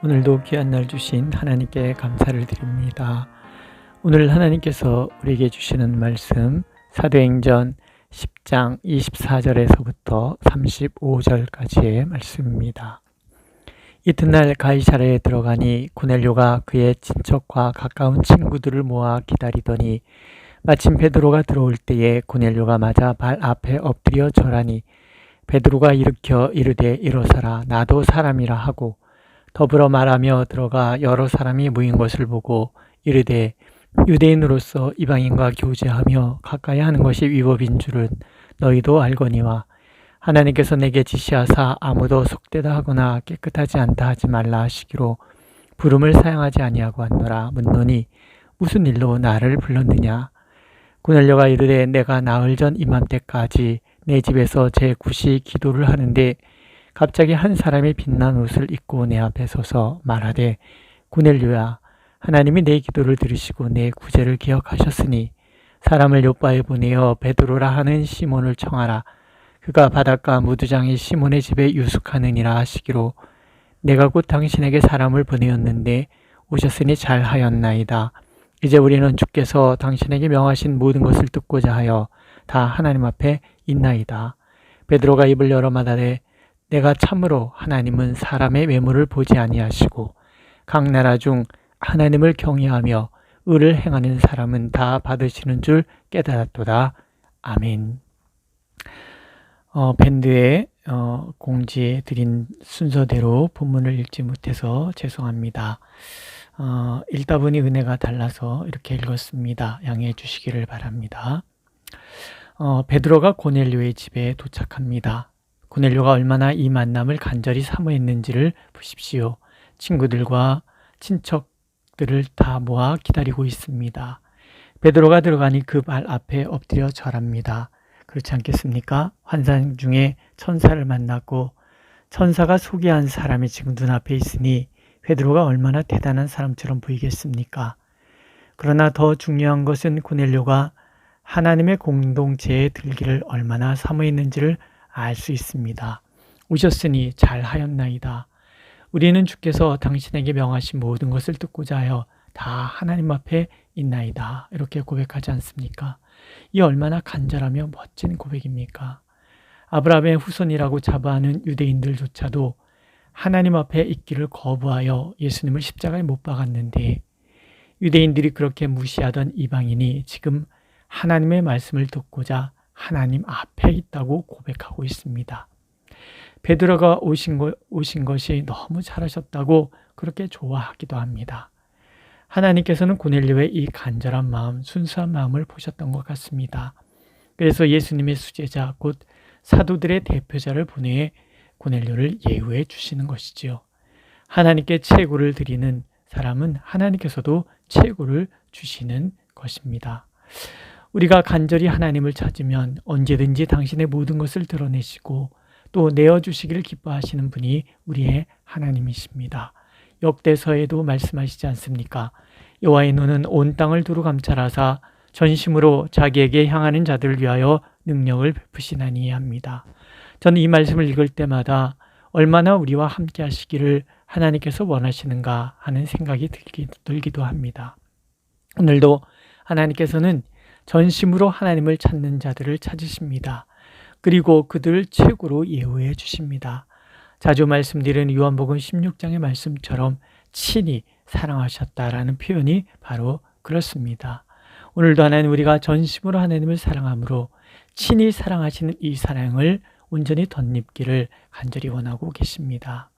오늘도 귀한 날 주신 하나님께 감사를 드립니다. 오늘 하나님께서 우리에게 주시는 말씀 사도행전 10장 24절에서부터 35절까지의 말씀입니다. 이튿날 가이사랴에 들어가니 고넬료가 그의 친척과 가까운 친구들을 모아 기다리더니 마침 베드로가 들어올 때에 고넬료가 맞아 발 앞에 엎드려 절하니 베드로가 일으켜 이르되 일어서라 나도 사람이라 하고 더불어 말하며 들어가 여러 사람이 모인 것을 보고 이르되 유대인으로서 이방인과 교제하며 가까이 하는 것이 위법인 줄은 너희도 알거니와 하나님께서 내게 지시하사 아무도 속되다 하거나 깨끗하지 않다 하지 말라 하시기로 부름을 사용하지 아니하고 왔노라. 묻노니 무슨 일로 나를 불렀느냐. 고넬료가 이르되 내가 나흘 전 이맘때까지 내 집에서 제 굿이 기도를 하는데 갑자기 한 사람이 빛난 옷을 입고 내 앞에 서서 말하되 고넬료야 하나님이 내 기도를 들으시고 내 구제를 기억하셨으니 사람을 요바에 보내어 베드로라 하는 시몬을 청하라. 그가 바닷가 무두장의 시몬의 집에 유숙하느니라 하시기로 내가 곧 당신에게 사람을 보내었는데 오셨으니 잘하였나이다. 이제 우리는 주께서 당신에게 명하신 모든 것을 듣고자 하여 다 하나님 앞에 있나이다. 베드로가 입을 열어 말하되 내가 참으로 하나님은 사람의 외모를 보지 아니하시고 각 나라 중 하나님을 경외하며 의를 행하는 사람은 다 받으시는 줄 깨달았도다. 아멘. 밴드에 공지해 드린 순서대로 본문을 읽지 못해서 죄송합니다. 읽다 보니 은혜가 달라서 이렇게 읽었습니다. 양해해 주시기를 바랍니다. 베드로가 고넬료의 집에 도착합니다. 고넬료가 얼마나 이 만남을 간절히 사모했는지를 보십시오. 친구들과 친척들을 다 모아 기다리고 있습니다. 베드로가 들어가니 그 발 앞에 엎드려 절합니다. 그렇지 않겠습니까? 환상 중에 천사를 만났고 천사가 소개한 사람이 지금 눈앞에 있으니 베드로가 얼마나 대단한 사람처럼 보이겠습니까? 그러나 더 중요한 것은 고넬료가 하나님의 공동체에 들기를 얼마나 사모했는지를 알 수 있습니다. 오셨으니 잘하였나이다. 우리는 주께서 당신에게 명하신 모든 것을 듣고자 하여 다 하나님 앞에 있나이다. 이렇게 고백하지 않습니까? 이 얼마나 간절하며 멋진 고백입니까? 아브라함의 후손이라고 자부하는 유대인들조차도 하나님 앞에 있기를 거부하여 예수님을 십자가에 못 박았는데 유대인들이 그렇게 무시하던 이방인이 지금 하나님의 말씀을 듣고자 하나님 앞에 있다고 고백하고 있습니다. 베드로가 오신 것이 너무 잘하셨다고 그렇게 좋아하기도 합니다. 하나님께서는 고넬료의 이 간절한 마음, 순수한 마음을 보셨던 것 같습니다. 그래서 예수님의 수제자, 곧 사도들의 대표자를 보내 고넬료를 예우해 주시는 것이지요. 하나님께 최고를 드리는 사람은 하나님께서도 최고를 주시는 것입니다. 우리가 간절히 하나님을 찾으면 언제든지 당신의 모든 것을 드러내시고 또 내어주시기를 기뻐하시는 분이 우리의 하나님이십니다. 역대서에도 말씀하시지 않습니까? 여호와의 눈은 온 땅을 두루 감찰하사 전심으로 자기에게 향하는 자들을 위하여 능력을 베푸시나니 합니다. 저는 이 말씀을 읽을 때마다 얼마나 우리와 함께 하시기를 하나님께서 원하시는가 하는 생각이 들기도 합니다. 오늘도 하나님께서는 전심으로 하나님을 찾는 자들을 찾으십니다. 그리고 그들을 최고로 예우해 주십니다. 자주 말씀드리는 요한복음 16장의 말씀처럼 친히 사랑하셨다라는 표현이 바로 그렇습니다. 오늘도 하나님 우리가 전심으로 하나님을 사랑함으로 친히 사랑하시는 이 사랑을 온전히 덧입기를 간절히 원하고 계십니다.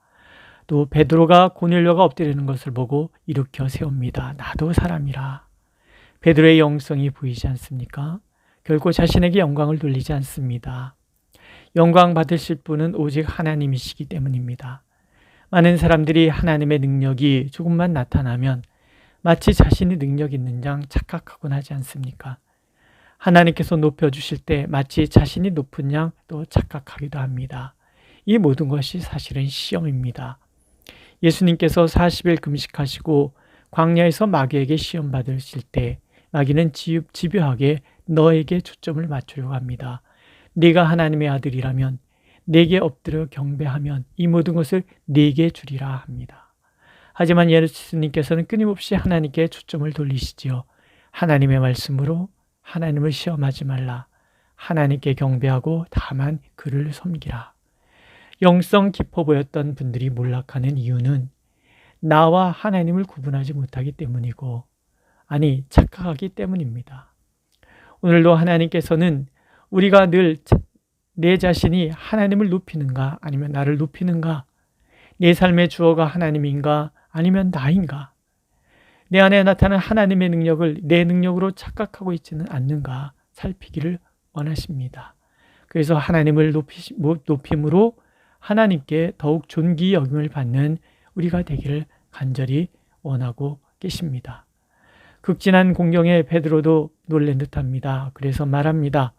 또 베드로가 고넬료가 엎드리는 것을 보고 일으켜 세웁니다. 나도 사람이라. 베드로의 영성이 보이지 않습니까? 결코 자신에게 영광을 돌리지 않습니다. 영광 받으실 분은 오직 하나님이시기 때문입니다. 많은 사람들이 하나님의 능력이 조금만 나타나면 마치 자신이 능력 있는 양 착각하곤 하지 않습니까? 하나님께서 높여주실 때 마치 자신이 높은 양 또 착각하기도 합니다. 이 모든 것이 사실은 시험입니다. 예수님께서 40일 금식하시고 광야에서 마귀에게 시험 받으실 때 마귀는 집요하게 너에게 초점을 맞추려고 합니다. 네가 하나님의 아들이라면 내게 엎드려 경배하면 이 모든 것을 네게 주리라 합니다. 하지만 예수님께서는 끊임없이 하나님께 초점을 돌리시지요. 하나님의 말씀으로 하나님을 시험하지 말라. 하나님께 경배하고 다만 그를 섬기라. 영성 깊어 보였던 분들이 몰락하는 이유는 나와 하나님을 구분하지 못하기 때문이고, 아니 착각하기 때문입니다. 오늘도 하나님께서는 우리가 늘 내 자신이 하나님을 높이는가 아니면 나를 높이는가, 내 삶의 주어가 하나님인가 아니면 나인가, 내 안에 나타나는 하나님의 능력을 내 능력으로 착각하고 있지는 않는가 살피기를 원하십니다. 그래서 하나님을 높임으로 하나님께 더욱 존귀 여김을 받는 우리가 되기를 간절히 원하고 계십니다. 극진한 공경에 베드로도 놀란 듯합니다. 그래서 말합니다.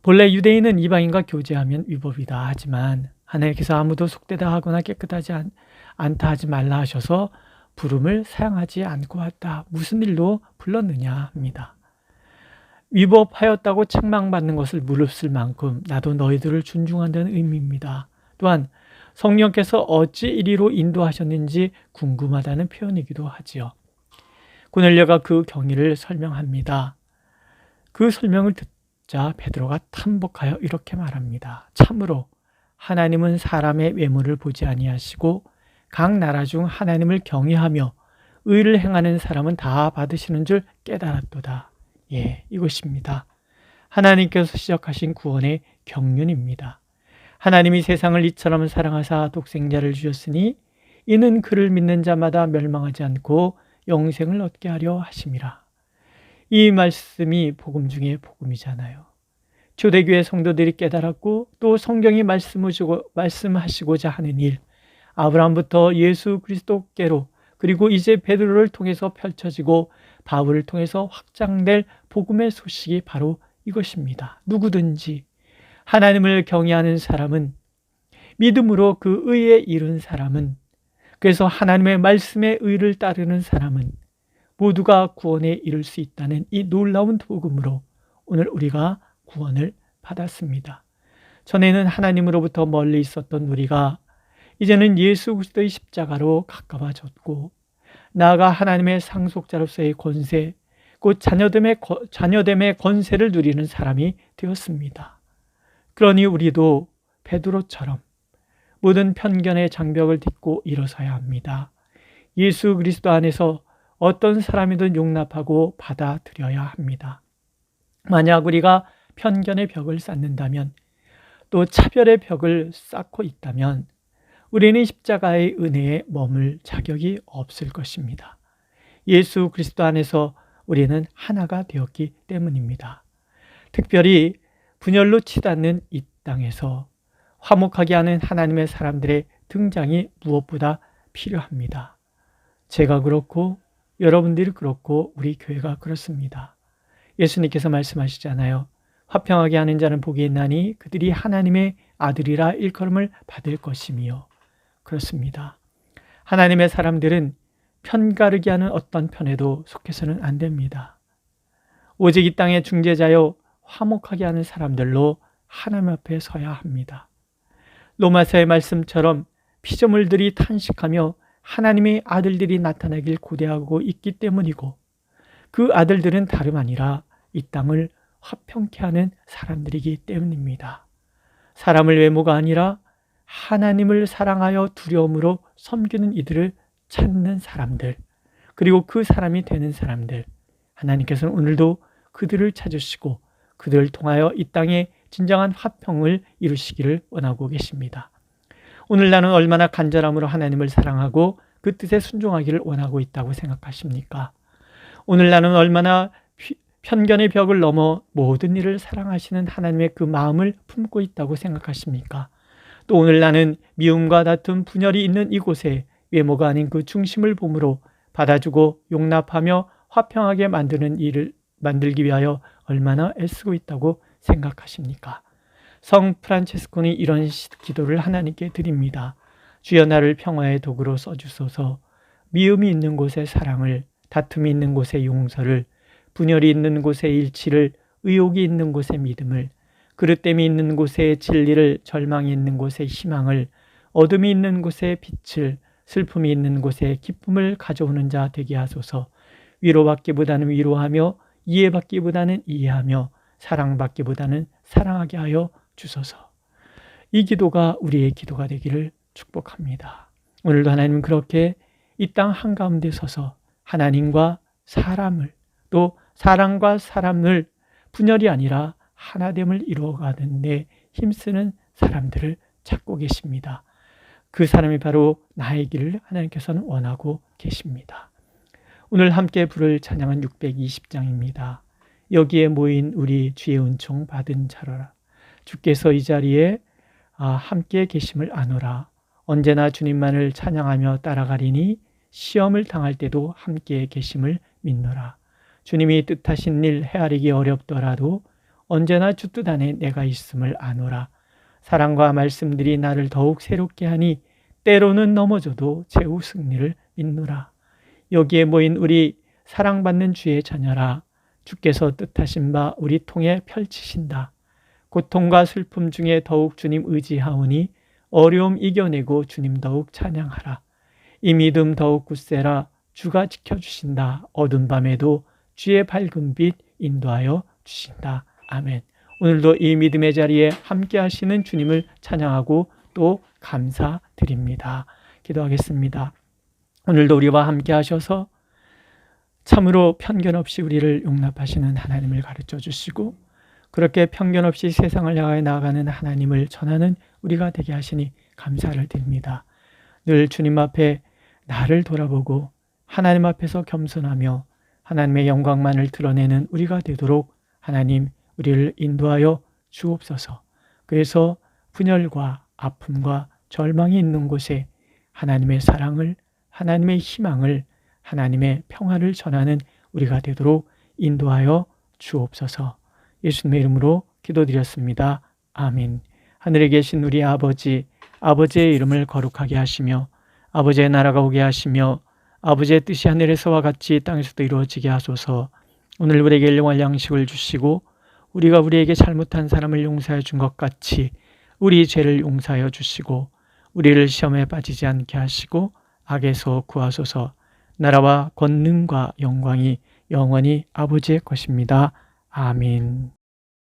본래 유대인은 이방인과 교제하면 위법이다 하지만 하나님께서 아무도 속되다 하거나 깨끗하지 않다 하지 말라 하셔서 부름을 사용하지 않고 왔다. 무슨 일로 불렀느냐 합니다. 위법하였다고 책망받는 것을 무릅쓸 만큼 나도 너희들을 존중한다는 의미입니다. 또한 성령께서 어찌 이리로 인도하셨는지 궁금하다는 표현이기도 하지요. 고넬료가 그 경위를 설명합니다. 그 설명을 듣자 베드로가 탐복하여 이렇게 말합니다. 참으로 하나님은 사람의 외모를 보지 아니하시고 각 나라 중 하나님을 경외하며 의를 행하는 사람은 다 받으시는 줄 깨달았도다. 이것입니다. 하나님께서 시작하신 구원의 경륜입니다. 하나님이 세상을 이처럼 사랑하사 독생자를 주셨으니 이는 그를 믿는 자마다 멸망하지 않고 영생을 얻게 하려 하심이라. 이 말씀이 복음 중에 복음이잖아요. 초대교회 성도들이 깨달았고 또 성경이 말씀하시고자 하는 일, 아브라함부터 예수 그리스도께로 그리고 이제 베드로를 통해서 펼쳐지고 바울을 통해서 확장될 복음의 소식이 바로 이것입니다. 누구든지 하나님을 경외하는 사람은, 믿음으로 그 의에 이른 사람은, 그래서 하나님의 말씀의 의를 따르는 사람은 모두가 구원에 이를 수 있다는 이 놀라운 복음으로 오늘 우리가 구원을 받았습니다. 전에는 하나님으로부터 멀리 있었던 우리가 이제는 예수 그리스도의 십자가로 가까워졌고, 나아가 하나님의 상속자로서의 권세, 곧 자녀됨의 권세를 누리는 사람이 되었습니다. 그러니 우리도 베드로처럼 모든 편견의 장벽을 딛고 일어서야 합니다. 예수 그리스도 안에서 어떤 사람이든 용납하고 받아들여야 합니다. 만약 우리가 편견의 벽을 쌓는다면, 또 차별의 벽을 쌓고 있다면 우리는 십자가의 은혜에 머물 자격이 없을 것입니다. 예수 그리스도 안에서 우리는 하나가 되었기 때문입니다. 특별히 분열로 치닫는 이 땅에서 화목하게 하는 하나님의 사람들의 등장이 무엇보다 필요합니다. 제가 그렇고 여러분들이 그렇고 우리 교회가 그렇습니다. 예수님께서 말씀하시잖아요. 화평하게 하는 자는 복이 있나니 그들이 하나님의 아들이라 일컬음을 받을 것이며. 그렇습니다. 하나님의 사람들은 편가르기 하는 어떤 편에도 속해서는 안 됩니다. 오직 이 땅의 중재자여 화목하게 하는 사람들로 하나님 앞에 서야 합니다. 로마서의 말씀처럼 피조물들이 탄식하며 하나님의 아들들이 나타나길 고대하고 있기 때문이고, 그 아들들은 다름 아니라 이 땅을 화평케 하는 사람들이기 때문입니다. 사람을 외모가 아니라 하나님을 사랑하여 두려움으로 섬기는 이들을 찾는 사람들, 그리고 그 사람이 되는 사람들, 하나님께서는 오늘도 그들을 찾으시고 그들을 통하여 이 땅에 진정한 화평을 이루시기를 원하고 계십니다. 오늘 나는 얼마나 간절함으로 하나님을 사랑하고 그 뜻에 순종하기를 원하고 있다고 생각하십니까? 오늘 나는 얼마나 편견의 벽을 넘어 모든 일을 사랑하시는 하나님의 그 마음을 품고 있다고 생각하십니까? 또 오늘 나는 미움과 다툼, 분열이 있는 이곳에 외모가 아닌 그 중심을 봄으로 받아주고 용납하며 화평하게 만드는 일을 만들기 위하여 얼마나 애쓰고 있다고 생각하십니까? 성 프란체스코는 이런 기도를 하나님께 드립니다. 주여 나를 평화의 도구로 써주소서. 미움이 있는 곳에 사랑을, 다툼이 있는 곳에 용서를, 분열이 있는 곳에 일치를, 의혹이 있는 곳에 믿음을, 그릇됨이 있는 곳에 진리를, 절망이 있는 곳에 희망을, 어둠이 있는 곳에 빛을, 슬픔이 있는 곳에 기쁨을 가져오는 자 되게 하소서. 위로받기보다는 위로하며 이해받기보다는 이해하며 사랑받기보다는 사랑하게 하여 주소서. 이 기도가 우리의 기도가 되기를 축복합니다. 오늘도 하나님은 그렇게 이 땅 한가운데 서서 하나님과 사람을, 또 사람과 사람을 분열이 아니라 하나됨을 이루어가는 데 힘쓰는 사람들을 찾고 계십니다. 그 사람이 바로 나이기를 하나님께서는 원하고 계십니다. 오늘 함께 부를 찬양은 620장입니다. 여기에 모인 우리 주의 은총 받은 자로라. 주께서 이 자리에 함께 계심을 아노라. 언제나 주님만을 찬양하며 따라가리니 시험을 당할 때도 함께 계심을 믿노라. 주님이 뜻하신 일 헤아리기 어렵더라도 언제나 주 뜻 안에 내가 있음을 아노라. 사랑과 말씀들이 나를 더욱 새롭게 하니 때로는 넘어져도 최후 승리를 믿노라. 여기에 모인 우리 사랑받는 주의 자녀라. 주께서 뜻하신 바 우리 통해 펼치신다. 고통과 슬픔 중에 더욱 주님 의지하오니 어려움 이겨내고 주님 더욱 찬양하라. 이 믿음 더욱 굳세라. 주가 지켜주신다. 어두운 밤에도 주의 밝은 빛 인도하여 주신다. 아멘. 오늘도 이 믿음의 자리에 함께 하시는 주님을 찬양하고 또 감사드립니다. 기도하겠습니다. 오늘도 우리와 함께 하셔서 참으로 편견 없이 우리를 용납하시는 하나님을 가르쳐 주시고 그렇게 편견 없이 세상을 향하여 나아가는 하나님을 전하는 우리가 되게 하시니 감사를 드립니다. 늘 주님 앞에 나를 돌아보고 하나님 앞에서 겸손하며 하나님의 영광만을 드러내는 우리가 되도록 하나님 우리를 인도하여 주옵소서. 그래서 분열과 아픔과 절망이 있는 곳에 하나님의 사랑을, 하나님의 희망을, 하나님의 평화를 전하는 우리가 되도록 인도하여 주옵소서. 예수님의 이름으로 기도드렸습니다. 아멘. 하늘에 계신 우리 아버지, 아버지의 이름을 거룩하게 하시며 아버지의 나라가 오게 하시며 아버지의 뜻이 하늘에서와 같이 땅에서도 이루어지게 하소서. 오늘 우리에게 일용할 양식을 주시고 우리가 우리에게 잘못한 사람을 용서해 준 것 같이 우리 죄를 용서하여 주시고 우리를 시험에 빠지지 않게 하시고 악에서 구하소서. 나라와 권능과 영광이 영원히 아버지의 것입니다. 아멘.